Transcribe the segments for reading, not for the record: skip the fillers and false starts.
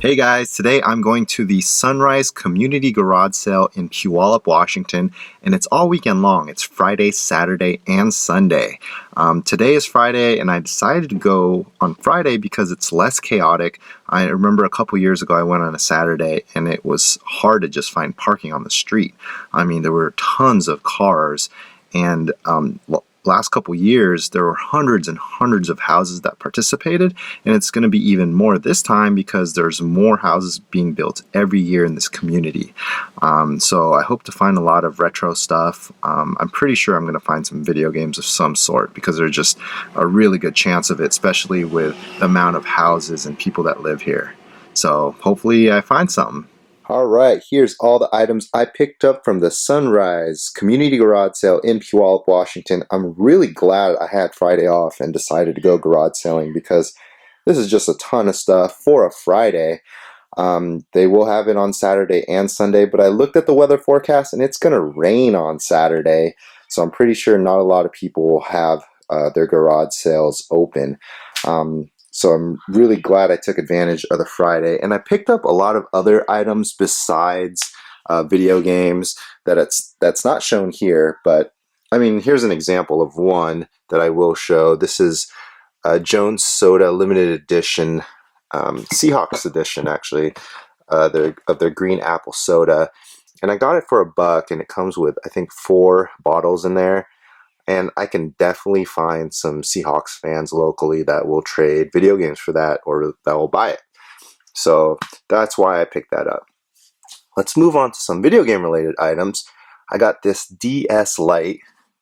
Hey guys, today I'm going to the Sunrise Community Garage Sale in Puyallup, Washington, and it's all weekend long. It's Friday, Saturday, and Sunday. Today is Friday, and I decided to go on Friday because it's less chaotic. I remember a couple years ago I went on a Saturday, and it was hard to just find parking on the street. I mean, there were tons of cars, and last couple years there were hundreds and hundreds of houses that participated, and it's going to be even more this time because there's more houses being built every year in this community. So I hope to find a lot of retro stuff. I'm pretty sure I'm going to find some video games of some sort because there's just a really good chance of it, especially with the amount of houses and people that live here. So hopefully I find something. Alright, here's all the items I picked up from the Sunrise Community Garage Sale in Puyallup, Washington. I'm really glad I had Friday off and decided to go garage selling because this is just a ton of stuff for a Friday. They will have it on Saturday and Sunday, but I looked at the weather forecast and it's going to rain on Saturday, so I'm pretty sure not a lot of people will have their garage sales open. So I'm really glad I took advantage of the Friday, and I picked up a lot of other items besides video games that's not shown here. But I mean, here's an example of one that I will show. This is Jones Soda limited edition, Seahawks edition actually, of their green apple soda, and I got it for $1, and it comes with I think 4 bottles in there. And I can definitely find some Seahawks fans locally that will trade video games for that or that will buy it. So that's why I picked that up. Let's move on to some video game related items. I got this DS Lite,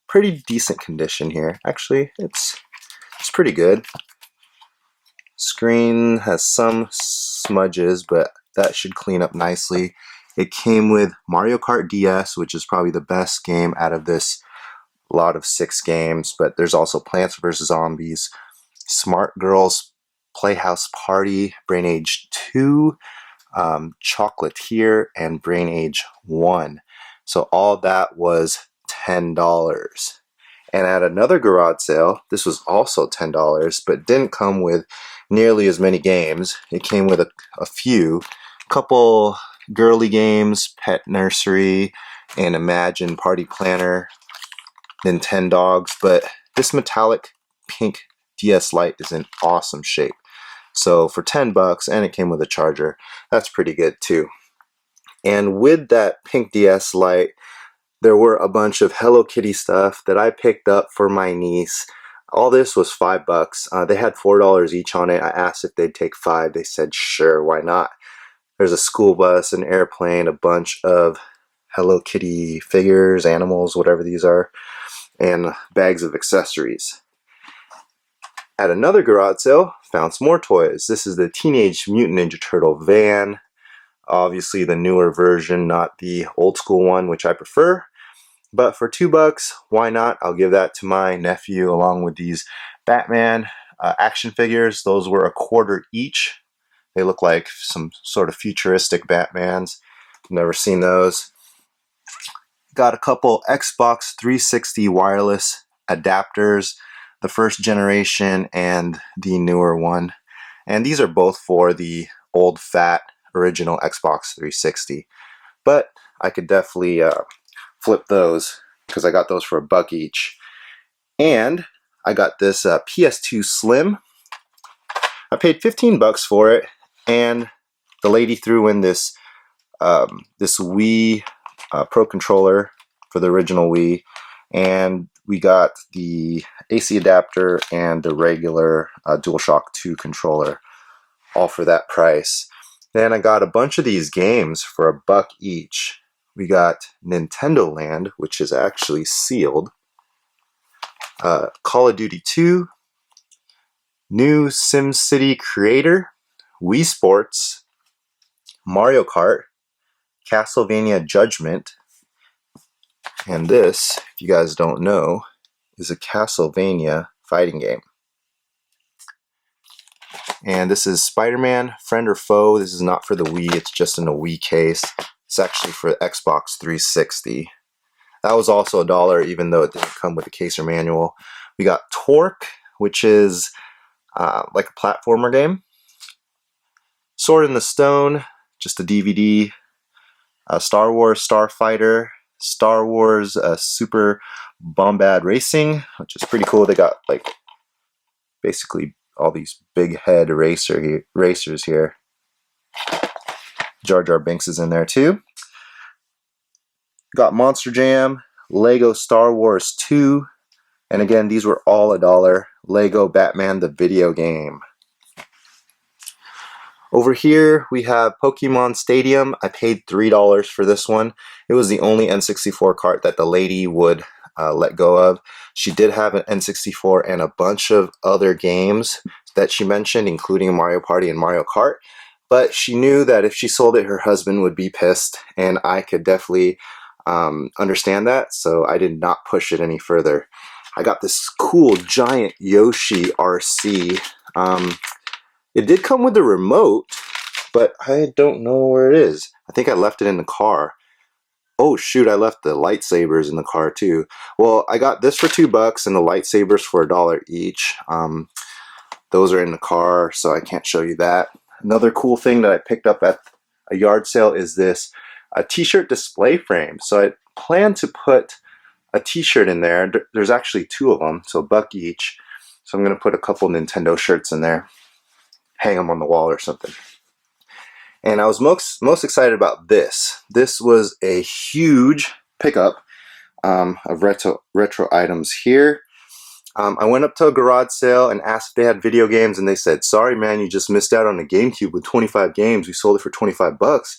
pretty decent condition here. Actually, it's pretty good. Screen has some smudges, but that should clean up nicely. It came with Mario Kart DS, which is probably the best game out of this lot of 6 games, but there's also Plants vs. Zombies, Smart Girls Playhouse Party, Brain Age 2, Chocolatier, and Brain Age 1. So all that was $10. And at another garage sale, this was also $10, but didn't come with nearly as many games. It came with a couple girly games, Pet Nursery, and Imagine Party Planner, Nintendogs, but this metallic pink DS Lite is in awesome shape. So for $10, and it came with a charger, that's pretty good too. And with that pink DS Lite, there were a bunch of Hello Kitty stuff that I picked up for my niece. All this was $5. They had $4 each on it. I asked if they'd take 5. They said sure, why not? There's a school bus, an airplane, a bunch of Hello Kitty figures, animals, whatever these are, and bags of accessories. At another garage sale, found some more toys. This is the Teenage Mutant Ninja Turtle van. Obviously the newer version, not the old school one, which I prefer. But for $2, why not? I'll give that to my nephew along with these Batman action figures. Those were $1 each. They look like some sort of futuristic Batmans. Never seen those. Got a couple Xbox 360 wireless adapters, the first generation and the newer one. And these are both for the old fat original Xbox 360. But I could definitely flip those because I got those for $1 each. And I got this PS2 Slim. I paid $15 for it, and the lady threw in this Wii Pro controller for the original Wii, and we got the AC adapter and the regular DualShock 2 controller, all for that price. Then I got a bunch of these games for $1 each. We got Nintendo Land, which is actually sealed, Call of Duty 2, new SimCity Creator, Wii Sports, Mario Kart, Castlevania Judgment, and this, if you guys don't know, is a Castlevania fighting game. And this is Spider-Man, Friend or Foe. This is not for the Wii, it's just in a Wii case. It's actually for Xbox 360. That was also $1, even though it didn't come with a case or manual. We got Torque, which is like a platformer game. Sword in the Stone, just a DVD. Star Wars Starfighter, Star Wars Super Bombad Racing, which is pretty cool. They got like basically all these big head racers here. Jar Jar Binks is in there too. Got Monster Jam, Lego Star Wars 2, and again, these were all $1. Lego Batman the video game. Over here, we have Pokemon Stadium. I paid $3 for this one. It was the only N64 cart that the lady would let go of. She did have an N64 and a bunch of other games that she mentioned, including Mario Party and Mario Kart. But she knew that if she sold it, her husband would be pissed, and I could definitely understand that, so I did not push it any further. I got this cool giant Yoshi RC. It did come with a remote, but I don't know where it is. I think I left it in the car. Oh shoot, I left the lightsabers in the car too. Well, I got this for $2 and the lightsabers for $1 each. Those are in the car, so I can't show you that. Another cool thing that I picked up at a yard sale is this t-shirt display frame. So I plan to put a t-shirt in there. There's actually 2 of them, so $1 each. So I'm going to put a couple Nintendo shirts in there. Hang them on the wall or something. And I was most excited about this. This was a huge pickup of retro items here. I went up to a garage sale and asked if they had video games, and they said, "Sorry man, you just missed out on the GameCube with 25 games. We sold it for $25.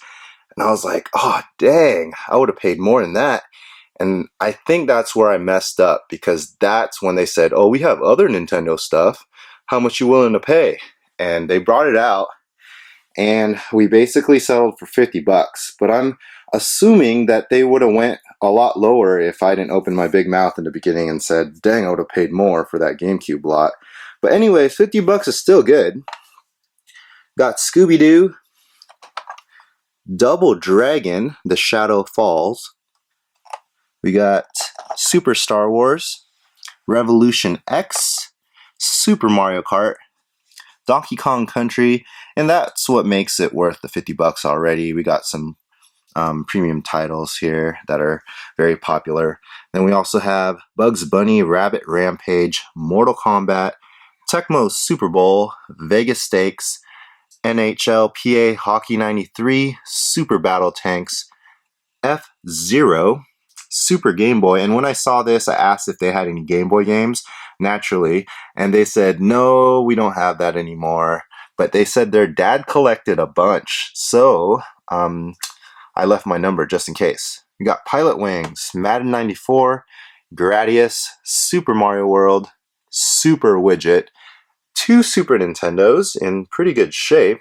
And I was like, oh dang, I would have paid more than that. And I think that's where I messed up, because that's when they said, oh, we have other Nintendo stuff. How much you willing to pay? And they brought it out, and we basically settled for $50. But I'm assuming that they would have went a lot lower if I didn't open my big mouth in the beginning and said, dang, I would have paid more for that GameCube lot. But anyways, $50 is still good. Got Scooby-Doo, Double Dragon, The Shadow Falls. We got Super Star Wars, Revolution X, Super Mario Kart, Donkey Kong Country, and that's what makes it worth the $50 already. We got some premium titles here that are very popular. Then we also have Bugs Bunny Rabbit Rampage, Mortal Kombat, Tecmo Super Bowl, Vegas Stakes, NHL PA Hockey 93, Super Battle Tanks, F-Zero, Super Game Boy. And when I saw this, I asked if they had any Game Boy games, naturally, and they said, no, we don't have that anymore. But they said their dad collected a bunch, so I left my number just in case. We got Pilot Wings, Madden 94, Gradius, Super Mario World, Super Widget, 2 Super Nintendos in pretty good shape.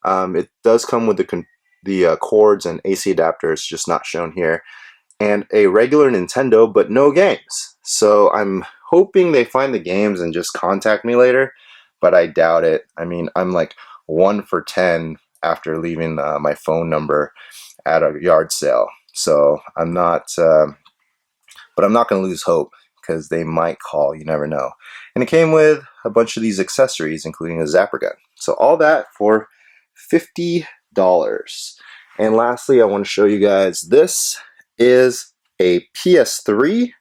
It does come with the cords and AC adapters, just not shown here, and a regular Nintendo, but no games. So I'm hoping they find the games and just contact me later, but I doubt it. I mean, I'm like 1 for 10 after leaving my phone number at a yard sale. So I'm not, but I'm not going to lose hope, because they might call, you never know. And it came with a bunch of these accessories, including a zapper gun. So all that for $50. And lastly, I want to show you guys, this is a PS3,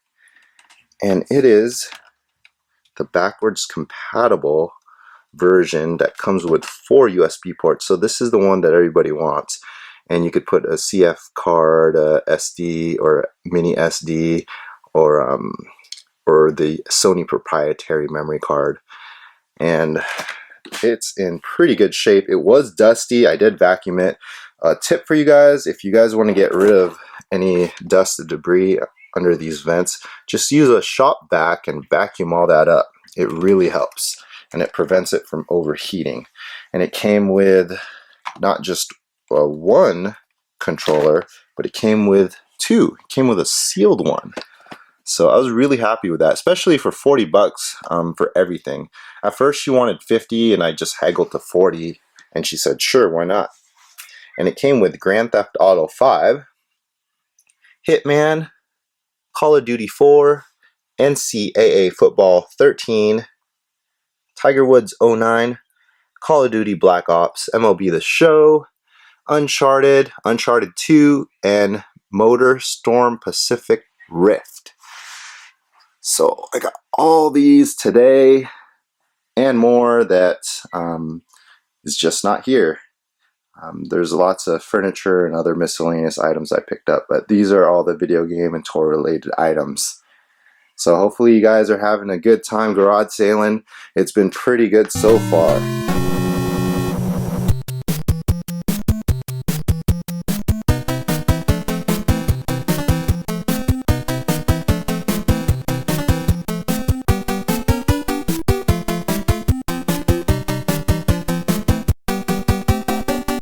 and it is the backwards compatible version that comes with 4 USB ports. So this is the one that everybody wants. And you could put a CF card, a SD or mini SD, or the Sony proprietary memory card. And it's in pretty good shape. It was dusty. I did vacuum it. A tip for you guys, if you guys want to get rid of any dust or debris under these vents, just use a shop vac and vacuum all that up. It really helps, and it prevents it from overheating. And it came with not just one controller, but it came with 2. It came with a sealed one. So I was really happy with that, especially for $40 for everything. At first she wanted 50, and I just haggled to 40, and she said, sure, why not? And it came with Grand Theft Auto 5, Hitman, Call of Duty 4, NCAA Football 13, Tiger Woods 09, Call of Duty Black Ops, MLB The Show, Uncharted, Uncharted 2, and Motor Storm Pacific Rift. So I got all these today and more that is just not here. There's lots of furniture and other miscellaneous items I picked up, but these are all the video game and toy related items. So hopefully you guys are having a good time garage sailing. It's been pretty good so far.